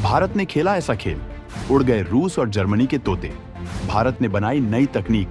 भारत ने खेला ऐसा खेल, उड़ गए रूस और जर्मनी के तोते। भारत ने बनाई नई तकनीक,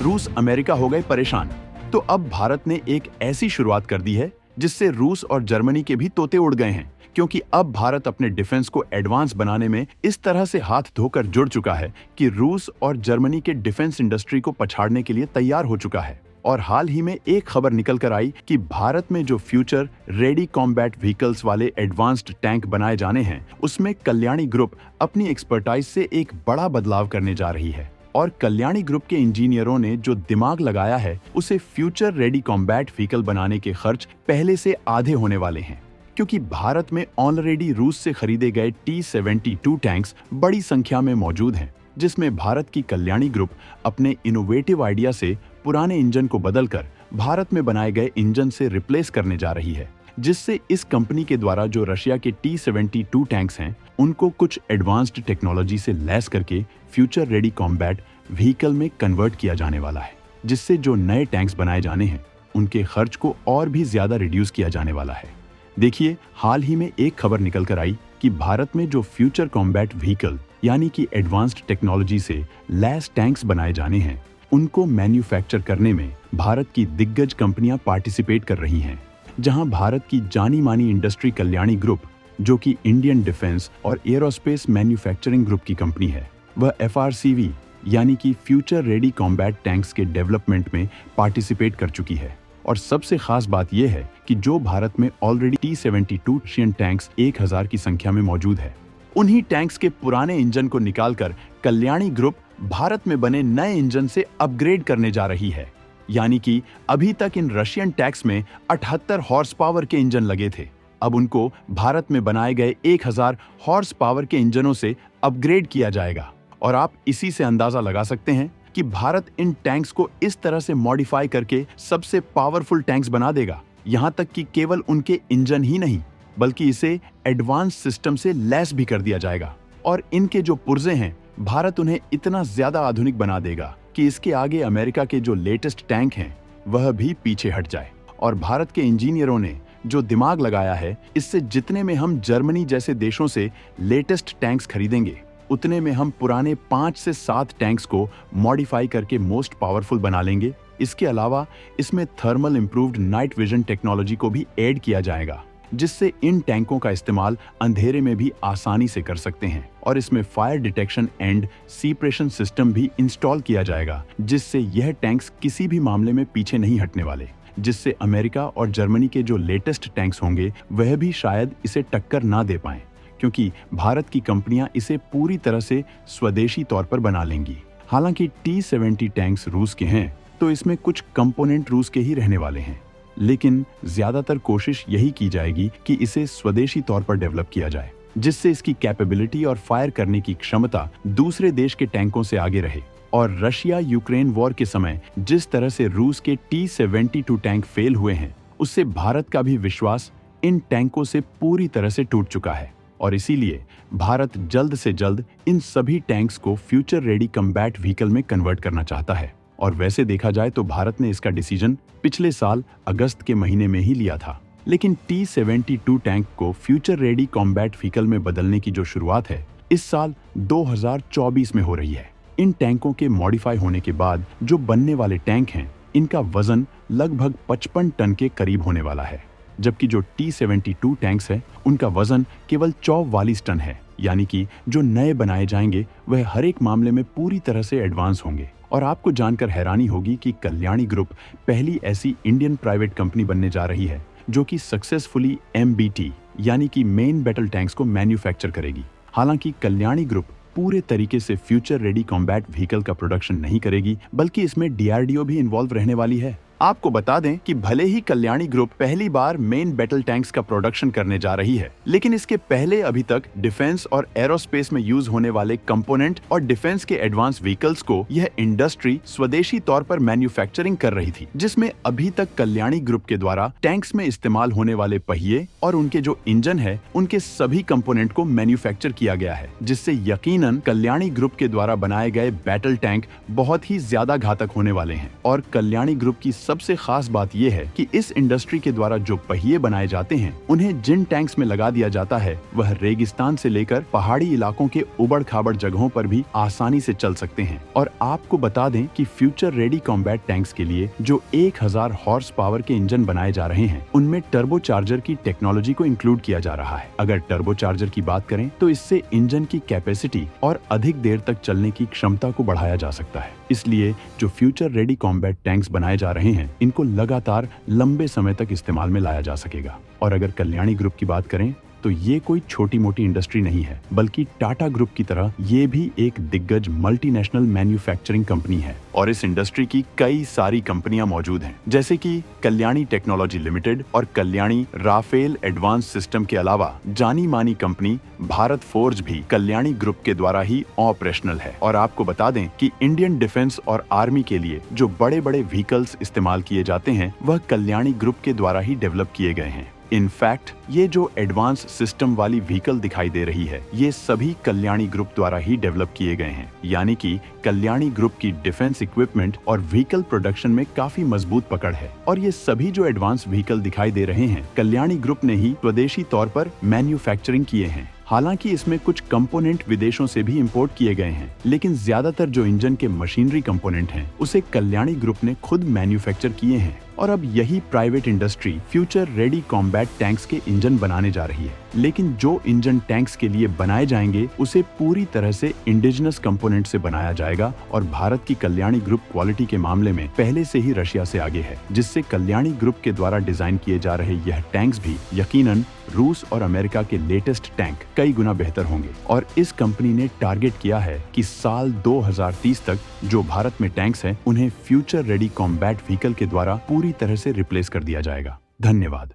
रूस अमेरिका हो गए परेशान। तो अब भारत ने एक ऐसी शुरुआत कर दी है जिससे रूस और जर्मनी के भी तोते उड़ गए हैं, क्योंकि अब भारत अपने डिफेंस को एडवांस बनाने में इस तरह से हाथ धोकर जुड़ चुका है कि रूस और जर्मनी के डिफेंस इंडस्ट्री को पछाड़ने के लिए तैयार हो चुका है। और हाल ही में एक खबर निकल कर आई कि भारत में जो फ्यूचर रेडी कॉम्बैट व्हीकल्स वाले एडवांस्ड टैंक बनाए जाने हैं, उसमें कल्याणी ग्रुप अपनी एक्सपर्टाइज से एक बड़ा बदलाव करने जा रही है। और कल्याणी ग्रुप के इंजीनियरों ने जो दिमाग लगाया है, उसे फ्यूचर रेडी कॉम्बैट व्हीकल बनाने के खर्च पहले से आधे होने वाले हैं, क्योंकि भारत में ऑलरेडी रूस से खरीदे गए T-72 टैंक्स बड़ी संख्या में मौजूद हैं, जिसमें भारत की कल्याणी ग्रुप अपने इनोवेटिव आइडिया से पुराने इंजन को बदलकर भारत में बनाए गए इंजन से रिप्लेस करने जा रही है, जिससे इस कंपनी के द्वारा जो रशिया के T-72 टैंक्स हैं, उनको कुछ एडवांस्ड टेक्नोलॉजी से लैस करके फ्यूचर रेडी कॉम्बैट व्हीकल में कन्वर्ट किया जाने वाला है, जिससे जो नए टैंक्स बनाए जाने हैं, उनके खर्च को और भी ज्यादा रिड्यूस किया जाने वाला है। देखिए, हाल ही में एक खबर निकल कर आई कि भारत में जो फ्यूचर कॉम्बैट व्हीकल यानी कि एडवांस्ड टेक्नोलॉजी से लैस टैंक्स बनाए जाने हैं, उनको मैन्युफैक्चर करने में भारत की दिग्गज कंपनियां पार्टिसिपेट कर रही हैं, जहां भारत की जानी मानी इंडस्ट्री कल्याणी ग्रुप, जो कि इंडियन डिफेंस और एरोस्पेस मैन्युफैक्चरिंग ग्रुप की कंपनी है, वह FRCV यानी कि फ्यूचर रेडी कॉम्बैट टैंक्स के डेवलपमेंट में पार्टिसिपेट कर चुकी है। और सबसे खास बात यह है कि जो भारत में ऑलरेडी T-72 रशियन टैंक्स 1000 की संख्या में मौजूद है, उन्हीं टैंक्स के पुराने इंजन को निकालकर कल्याणी ग्रुप भारत में बने नए इंजन से अपग्रेड करने जा रही है। यानी कि अभी तक इन रशियन टैंक्स में 78 हॉर्स पावर के इंजन लगे थे, अब उनको भारत में बनाए गए 1000 हॉर्स पावर के इंजनों से अपग्रेड किया जाएगा। और आप इसी से अंदाजा लगा सकते हैं कि भारत इन टैंक्स को इस तरह से मॉडिफाई करके सबसे पावरफुल टैंक्स बना देगा, यहाँ तक कि केवल उनके इंजन ही नहीं, बल्कि इसे एडवांस सिस्टम से लैस भी कर दिया जाएगा। और इनके जो पुर्जे हैं, भारत उन्हें इतना ज्यादा आधुनिक बना देगा कि इसके आगे अमेरिका के जो लेटेस्ट टैंक हैं, वह भी पीछे हट जाए। और भारत के इंजीनियरों ने जो दिमाग लगाया है, इससे जितने में हम जर्मनी जैसे देशों से लेटेस्ट टैंक्स खरीदेंगे, उतने में हम पुराने 5 से 7 टैंक्स को मॉडिफाई करके मोस्ट पावरफुल बना लेंगे। इसके अलावा इसमें thermal improved night vision technology को भी ऐड किया जाएगा, जिससे इन टैंकों का इस्तेमाल अंधेरे में भी आसानी से कर सकते हैं। और इसमें फायर डिटेक्शन एंड सीप्रेशन सिस्टम भी इंस्टॉल किया जाएगा, जिससे यह टैंक्स किसी भी मामले में पीछे नहीं हटने वाले, जिससे अमेरिका और जर्मनी के जो लेटेस्ट टैंक्स होंगे, वह भी शायद इसे टक्कर ना दे पाएं, क्योंकि भारत की कंपनियां इसे पूरी तरह से स्वदेशी तौर पर बना लेंगी। हालांकि T-70 टैंक्स रूस के हैं, तो इसमें कुछ कंपोनेंट रूस के ही रहने वाले हैं, लेकिन ज्यादातर कोशिश यही की जाएगी कि इसे स्वदेशी तौर पर डेवलप किया जाए, जिससे इसकी कैपेबिलिटी और फायर करने की क्षमता दूसरे देश के टैंकों से आगे रहे। और रशिया यूक्रेन वॉर के समय जिस तरह से रूस के T-72 टैंक फेल हुए हैं, उससे भारत का भी विश्वास इन टैंकों से पूरी तरह से टूट चुका है। और इसीलिए भारत जल्द से जल्द इन सभी टैंक्स को फ्यूचर रेडी कॉम्बैट व्हीकल में कन्वर्ट करना चाहता है। और वैसे देखा जाए तो भारत ने इसका डिसीजन पिछले साल अगस्त के महीने में ही लिया था, लेकिन T-72 टैंक को फ्यूचर रेडी कॉम्बैट व्हीकल में बदलने की जो शुरुआत है, इस साल 2024 में हो रही है। इन टैंकों के मॉडिफाई होने के बाद जो बनने वाले टैंक हैं, इनका वजन लगभग 55 टन के करीब होने वाला है, जबकि जो T-72 टैंक्स है, उनका वजन केवल 44 टन है। यानी कि जो नए बनाए जाएंगे, वह हर एक मामले में पूरी तरह से एडवांस होंगे। और आपको जानकर हैरानी होगी कि कल्याणी ग्रुप पहली ऐसी इंडियन प्राइवेट कंपनी बनने जा रही है जो कि सक्सेसफुली MBT यानी कि मेन बैटल टैंक्स को मैन्युफैक्चर करेगी। हालांकि कल्याणी ग्रुप पूरे तरीके से फ्यूचर रेडी कॉम्बैट व्हीकल का प्रोडक्शन नहीं करेगी, बल्कि इसमें DRDO भी इन्वॉल्व रहने वाली है। आपको बता दें कि भले ही कल्याणी ग्रुप पहली बार मेन बैटल टैंक्स का प्रोडक्शन करने जा रही है, लेकिन इसके पहले अभी तक डिफेंस और एरोस्पेस में यूज होने वाले कंपोनेंट और डिफेंस के एडवांस व्हीकल्स को यह इंडस्ट्री स्वदेशी तौर पर मैन्युफैक्चरिंग कर रही थी, जिसमें अभी तक कल्याणी ग्रुप के द्वारा टैंक्स में इस्तेमाल होने वाले पहिए और उनके जो इंजन है, उनके सभी कंपोनेंट को मैन्युफैक्चर किया गया है, जिससे यकीनन कल्याणी ग्रुप के द्वारा बनाए गए बैटल टैंक बहुत ही ज्यादा घातक होने वाले हैं। और कल्याणी ग्रुप की सबसे खास बात यह है कि इस इंडस्ट्री के द्वारा जो पहिए बनाए जाते हैं उन्हें जिन टैंक्स में लगा दिया जाता है वह रेगिस्तान से लेकर पहाड़ी इलाकों के उबड़ खाबड़ जगहों पर भी आसानी से चल सकते हैं। और आपको बता दें कि फ्यूचर रेडी कॉम्बैट टैंक्स के लिए जो 1000 हॉर्स पावर के इंजन बनाए जा रहे हैं उनमें टर्बोचार्जर की टेक्नोलॉजी को इंक्लूड किया जा रहा है। अगर टर्बोचार्जर की बात करें तो इससे इंजन की कैपेसिटी और अधिक देर तक चलने की क्षमता को बढ़ाया जा सकता है। इसलिए जो फ्यूचर रेडी कॉम्बैट टैंक्स बनाए जा रहे हैं इनको लगातार लंबे समय तक इस्तेमाल में लाया जा सकेगा। और अगर कल्याणी ग्रुप की बात करें तो ये कोई छोटी मोटी इंडस्ट्री नहीं है, बल्कि टाटा ग्रुप की तरह ये भी एक दिग्गज मल्टीनेशनल मैन्युफैक्चरिंग कंपनी है। और इस इंडस्ट्री की कई सारी कंपनियां मौजूद हैं, जैसे कि कल्याणी टेक्नोलॉजी लिमिटेड और कल्याणी राफेल एडवांस सिस्टम के अलावा जानी मानी कंपनी भारत फोर्ज भी कल्याणी ग्रुप के द्वारा ही ऑपरेशनल है। और आपको बता दें कि इंडियन डिफेंस और आर्मी के लिए जो बड़े बड़े व्हीकल्स इस्तेमाल किए जाते हैं वह कल्याणी ग्रुप के द्वारा ही डेवलप किए गए हैं। इनफैक्ट ये जो एडवांस सिस्टम वाली व्हीकल दिखाई दे रही है ये सभी कल्याणी ग्रुप द्वारा ही डेवलप किए गए हैं, यानी कि कल्याणी ग्रुप की डिफेंस इक्विपमेंट और व्हीकल प्रोडक्शन में काफी मजबूत पकड़ है। और ये सभी जो एडवांस व्हीकल दिखाई दे रहे हैं कल्याणी ग्रुप ने ही स्वदेशी तौर पर मैन्युफैक्चरिंग किए हैं। हालांकि इसमें कुछ कंपोनेंट विदेशों से भी इंपोर्ट किए गए हैं, लेकिन ज्यादातर जो इंजन के मशीनरी कंपोनेंट हैं उसे कल्याणी ग्रुप ने खुद मैन्युफैक्चर किए हैं। और अब यही private industry future ready combat tanks के इंजन बनाने जा रही है। लेकिन जो इंजन टैंक्स के लिए बनाए जाएंगे उसे पूरी तरह से इंडिजिनस कंपोनेंट से बनाया जाएगा। और भारत की कल्याणी ग्रुप क्वालिटी के मामले में पहले से ही रशिया से आगे है, जिससे कल्याणी ग्रुप के द्वारा डिजाइन किए जा रहे यह टैंक्स भी यकीनन रूस और अमेरिका के लेटेस्ट टैंक कई गुना बेहतर होंगे। और इस कंपनी ने टारगेट किया है कि साल 2030 तक जो भारत में टैंक्स हैं उन्हें फ्यूचर रेडी कॉम्बैट व्हीकल के द्वारा पूरी तरह से रिप्लेस कर दिया जाएगा। धन्यवाद।